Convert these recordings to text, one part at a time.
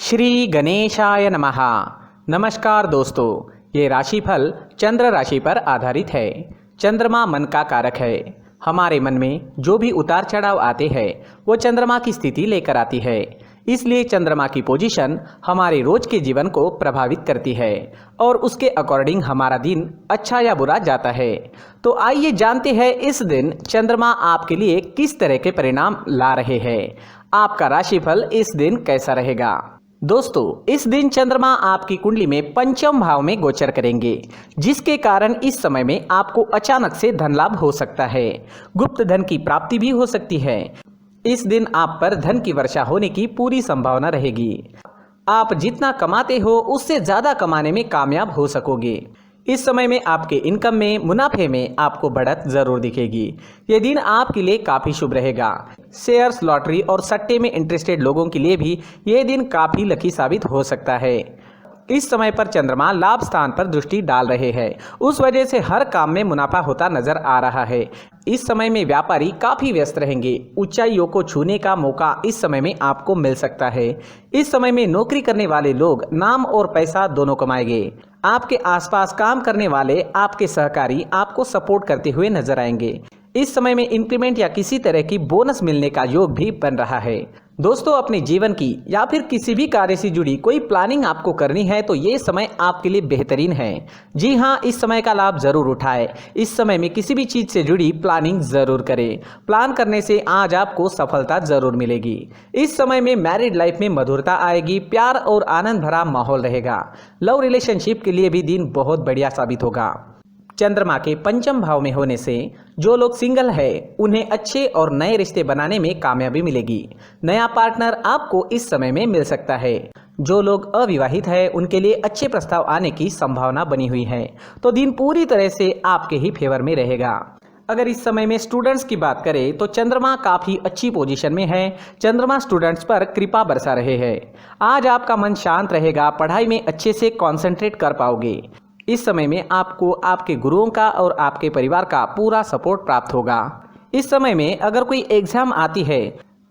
श्री गणेशाय नमः। नमस्कार दोस्तों, ये राशिफल चंद्र राशि पर आधारित है। चंद्रमा मन का कारक है। हमारे मन में जो भी उतार चढ़ाव आते हैं वो चंद्रमा की स्थिति लेकर आती है। इसलिए चंद्रमा की पोजीशन हमारे रोज के जीवन को प्रभावित करती है और उसके अकॉर्डिंग हमारा दिन अच्छा या बुरा जाता है। तो आइए जानते हैं इस दिन चंद्रमा आपके लिए किस तरह के परिणाम ला रहे हैं। आपका राशिफल इस दिन कैसा रहेगा। दोस्तों, इस दिन चंद्रमा आपकी कुंडली में पंचम भाव में गोचर करेंगे, जिसके कारण इस समय में आपको अचानक से धन लाभ हो सकता है। गुप्त धन की प्राप्ति भी हो सकती है। इस दिन आप पर धन की वर्षा होने की पूरी संभावना रहेगी। आप जितना कमाते हो उससे ज्यादा कमाने में कामयाब हो सकोगे। इस समय में आपके इनकम में, मुनाफे में आपको बढ़त जरूर दिखेगी। ये दिन आपके लिए काफी शुभ रहेगा। शेयर्स, लॉटरी और सट्टे में इंटरेस्टेड लोगों के लिए भी ये दिन काफी लकी साबित हो सकता है। इस समय पर चंद्रमा लाभ स्थान पर दृष्टि डाल रहे हैं, उस वजह से हर काम में मुनाफा होता नजर आ रहा है। इस समय में व्यापारी काफी व्यस्त रहेंगे। ऊंचाइयों को छूने का मौका इस समय में आपको मिल सकता है। इस समय में नौकरी करने वाले लोग नाम और पैसा दोनों कमाएंगे। आपके आसपास काम करने वाले आपके सहकारी आपको सपोर्ट करते हुए नजर आएंगे। इस समय में इंक्रीमेंट या किसी तरह की बोनस मिलने का योग भी बन रहा है। दोस्तों, अपने जीवन की या फिर किसी भी कार्य से जुड़ी कोई प्लानिंग आपको करनी है तो ये समय आपके लिए बेहतरीन है। जी हाँ, इस समय का लाभ जरूर उठाएं। इस समय में किसी भी चीज से जुड़ी प्लानिंग जरूर करें। प्लान करने से आज आपको सफलता जरूर मिलेगी। इस समय में मैरिड लाइफ में मधुरता आएगी। प्यार और आनंद भरा माहौल रहेगा। लव रिलेशनशिप के लिए भी दिन बहुत बढ़िया साबित होगा। चंद्रमा के पंचम भाव में होने से जो लोग सिंगल है उन्हें अच्छे और नए रिश्ते बनाने में कामयाबी मिलेगी। नया पार्टनर आपको इस समय में मिल सकता है। जो लोग अविवाहित है उनके लिए अच्छे प्रस्ताव आने की संभावना बनी हुई है। तो दिन पूरी तरह से आपके ही फेवर में रहेगा। अगर इस समय में स्टूडेंट्स की बात करें तो चंद्रमा काफी अच्छी पोजीशन में है। चंद्रमा स्टूडेंट्स पर कृपा बरसा रहे हैं। आज आपका मन शांत रहेगा। पढ़ाई में अच्छे से कंसंट्रेट कर पाओगे। इस समय में आपको आपके गुरुओं का और आपके परिवार का पूरा सपोर्ट प्राप्त होगा। इस समय में अगर कोई एग्जाम आती है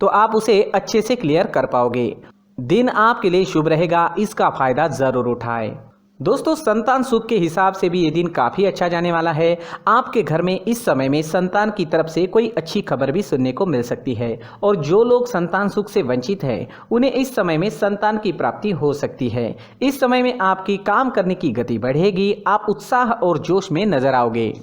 तो आप उसे अच्छे से क्लियर कर पाओगे। दिन आपके लिए शुभ रहेगा, इसका फायदा जरूर उठाएं। दोस्तों, संतान सुख के हिसाब से भी ये दिन काफ़ी अच्छा जाने वाला है। आपके घर में इस समय में संतान की तरफ से कोई अच्छी खबर भी सुनने को मिल सकती है और जो लोग संतान सुख से वंचित हैं उन्हें इस समय में संतान की प्राप्ति हो सकती है। इस समय में आपकी काम करने की गति बढ़ेगी। आप उत्साह और जोश में नजर आओगे।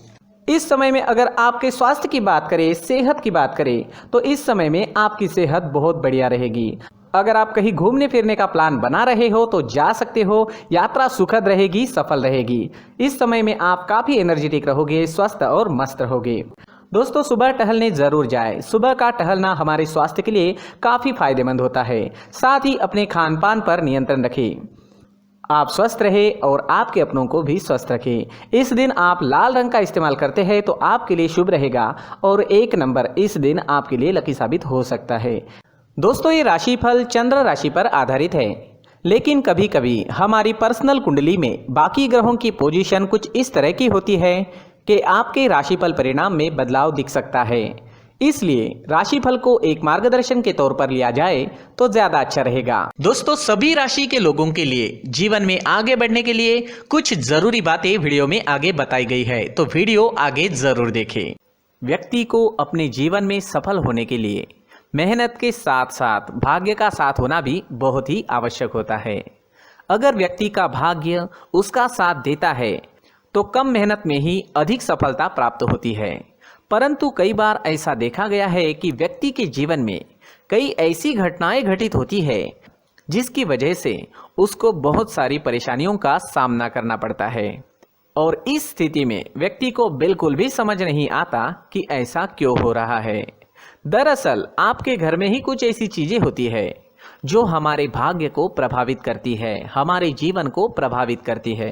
इस समय में अगर आपके स्वास्थ्य की बात करें, सेहत की बात करें तो इस समय में आपकी सेहत बहुत बढ़िया रहेगी। अगर आप कहीं घूमने फिरने का प्लान बना रहे हो तो जा सकते हो। यात्रा सुखद रहेगी, सफल रहेगी। इस समय में आप काफी एनर्जेटिक रहोगे, स्वस्थ और मस्त रहोगे। दोस्तों, सुबह टहलने जरूर जाएं। सुबह का टहलना हमारे स्वास्थ्य के लिए काफी फायदेमंद होता है। साथ ही अपने खान पान पर नियंत्रण रखें। आप स्वस्थ रहे और आपके अपनों को भी स्वस्थ रखें। इस दिन आप लाल रंग का इस्तेमाल करते हैं तो आपके लिए शुभ रहेगा और 1 नंबर इस दिन आपके लिए लकी साबित हो सकता है। दोस्तों, ये राशिफल चंद्र राशि पर आधारित है, लेकिन कभी कभी हमारी पर्सनल कुंडली में बाकी ग्रहों की पोजीशन कुछ इस तरह की होती है कि आपके राशिफल परिणाम में बदलाव दिख सकता है। इसलिए राशिफल को एक मार्गदर्शन के तौर पर लिया जाए तो ज्यादा अच्छा रहेगा। दोस्तों, सभी राशि के लोगों के लिए जीवन में आगे बढ़ने के लिए कुछ जरूरी बातें वीडियो में आगे बताई गई है, तो वीडियो आगे जरूर देखें। व्यक्ति को अपने जीवन में सफल होने के लिए मेहनत के साथ साथ भाग्य का साथ होना भी बहुत ही आवश्यक होता है। अगर व्यक्ति का भाग्य उसका साथ देता है तो कम मेहनत में ही अधिक सफलता प्राप्त होती है। परंतु कई बार ऐसा देखा गया है कि व्यक्ति के जीवन में कई ऐसी घटनाएं घटित होती है जिसकी वजह से उसको बहुत सारी परेशानियों का सामना करना पड़ता है और इस स्थिति में व्यक्ति को बिल्कुल भी समझ नहीं आता कि ऐसा क्यों हो रहा है। दरअसल आपके घर में ही कुछ ऐसी चीजें होती है जो हमारे भाग्य को प्रभावित करती है, हमारे जीवन को प्रभावित करती है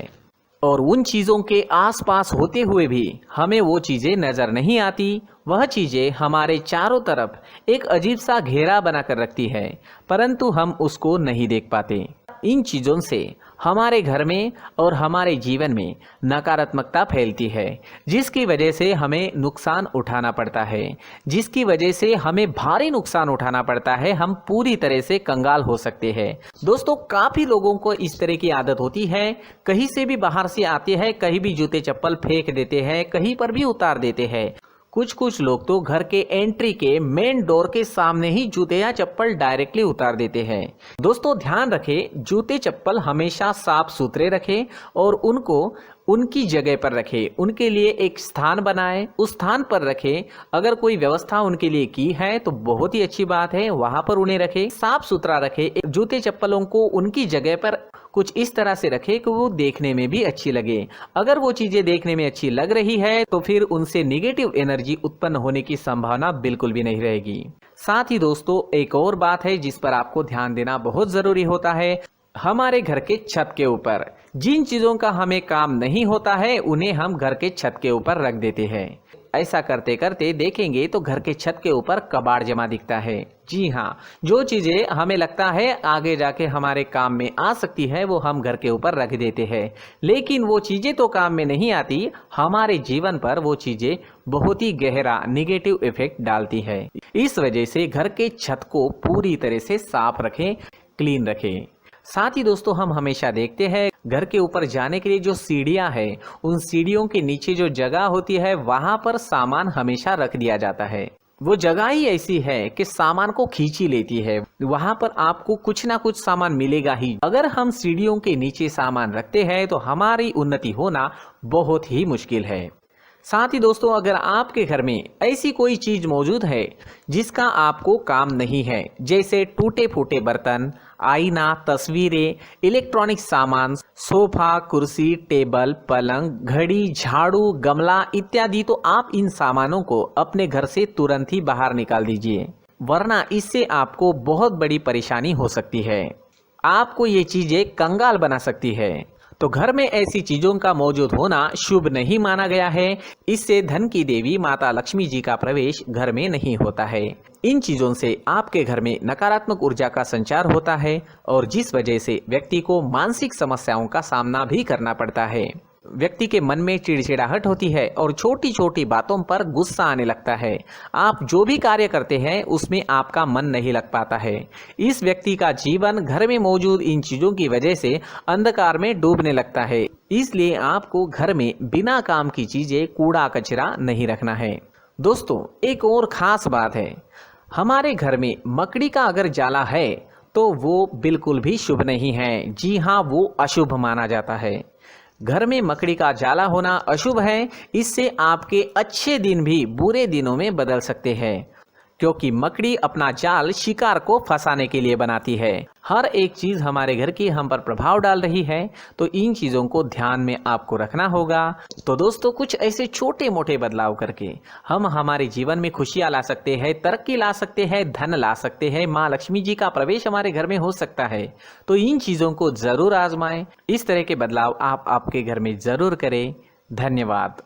और उन चीजों के आसपास होते हुए भी हमें वो चीजें नजर नहीं आती। वह चीजें हमारे चारों तरफ एक अजीब सा घेरा बनाकर रखती है, परंतु हम उसको नहीं देख पाते। इन चीज़ों से हमारे घर में और हमारे जीवन में नकारात्मकता फैलती है, जिसकी वजह से हमें नुकसान उठाना पड़ता है, जिसकी वजह से हमें भारी नुकसान उठाना पड़ता है। हम पूरी तरह से कंगाल हो सकते हैं। दोस्तों, काफ़ी लोगों को इस तरह की आदत होती है, कहीं से भी बाहर से आते हैं, कहीं भी जूते चप्पल फेंक देते हैं, कहीं पर भी उतार देते हैं। कुछ लोग तो घर के एंट्री के मेन डोर के सामने ही जूते या चप्पल डायरेक्टली उतार देते हैं। दोस्तों, ध्यान रखें, जूते चप्पल हमेशा साफ सुथरे रखें और उनको उनकी जगह पर रखें। उनके लिए एक स्थान बनाएं, उस स्थान पर रखें। अगर कोई व्यवस्था उनके लिए की है तो बहुत ही अच्छी बात है, वहां पर उन्हें रखें, साफ सुथरा रखें। जूते चप्पलों को उनकी जगह पर कुछ इस तरह से रखें कि वो देखने में भी अच्छी लगे। अगर वो चीजें देखने में अच्छी लग रही है तो फिर उनसे नेगेटिव एनर्जी उत्पन्न होने की संभावना बिल्कुल भी नहीं रहेगी। साथ ही दोस्तों, एक और बात है जिस पर आपको ध्यान देना बहुत जरूरी होता है। हमारे घर के छत के ऊपर जिन चीजों का हमें काम नहीं होता है उन्हें हम घर के छत के ऊपर रख देते हैं। ऐसा करते करते देखेंगे तो घर के छत के ऊपर कबाड़ जमा दिखता है। जी हाँ, जो चीजें हमें लगता है आगे जाके हमारे काम में आ सकती है वो हम घर के ऊपर रख देते हैं, लेकिन वो चीजें तो काम में नहीं आती, हमारे जीवन पर वो चीजें बहुत ही गहरा निगेटिव इफेक्ट डालती है। इस वजह से घर के छत को पूरी तरह से साफ रखें, क्लीन रखें। साथ ही दोस्तों, हम हमेशा देखते हैं घर के ऊपर जाने के लिए जो सीढ़ियां हैं, उन सीढ़ियों के नीचे जो जगह होती है वहां पर सामान हमेशा रख दिया जाता है। वो जगह ही ऐसी है कि सामान को खींची लेती है, वहां पर आपको कुछ ना कुछ सामान मिलेगा ही। अगर हम सीढ़ियों के नीचे सामान रखते हैं तो हमारी उन्नति होना बहुत ही मुश्किल है। साथ ही दोस्तों, अगर आपके घर में ऐसी कोई चीज मौजूद है जिसका आपको काम नहीं है, जैसे टूटे फूटे बर्तन, आईना, तस्वीरें, इलेक्ट्रॉनिक सामान, सोफा, कुर्सी, टेबल, पलंग, घड़ी, झाड़ू, गमला इत्यादि, तो आप इन सामानों को अपने घर से तुरंत ही बाहर निकाल दीजिए, वरना इससे आपको बहुत बड़ी परेशानी हो सकती है। आपको ये चीजें कंगाल बना सकती है। तो घर में ऐसी चीजों का मौजूद होना शुभ नहीं माना गया है। इससे धन की देवी माता लक्ष्मी जी का प्रवेश घर में नहीं होता है। इन चीजों से आपके घर में नकारात्मक ऊर्जा का संचार होता है और जिस वजह से व्यक्ति को मानसिक समस्याओं का सामना भी करना पड़ता है। व्यक्ति के मन में चिड़चिड़ाहट होती है और छोटी छोटी बातों पर गुस्सा आने लगता है। आप जो भी कार्य करते हैं उसमें आपका मन नहीं लग पाता है। इस व्यक्ति का जीवन घर में मौजूद इन चीजों की वजह से अंधकार में डूबने लगता है। इसलिए आपको घर में बिना काम की चीजें, कूड़ा कचरा नहीं रखना है। दोस्तों, एक और खास बात है, हमारे घर में मकड़ी का अगर जाला है तो वो बिल्कुल भी शुभ नहीं है। जी हाँ, वो अशुभ माना जाता है। घर में मकड़ी का जाला होना अशुभ है। इससे आपके अच्छे दिन भी बुरे दिनों में बदल सकते हैं, क्योंकि मकड़ी अपना जाल शिकार को फंसाने के लिए बनाती है। हर एक चीज हमारे घर की हम पर प्रभाव डाल रही है, तो इन चीजों को ध्यान में आपको रखना होगा। तो दोस्तों, कुछ ऐसे छोटे मोटे बदलाव करके हम हमारे जीवन में खुशियां ला सकते हैं, तरक्की ला सकते हैं, धन ला सकते हैं, माँ लक्ष्मी जी का प्रवेश हमारे घर में हो सकता है। तो इन चीजों को जरूर आजमाएं। इस तरह के बदलाव आप आपके घर में जरूर करें। धन्यवाद।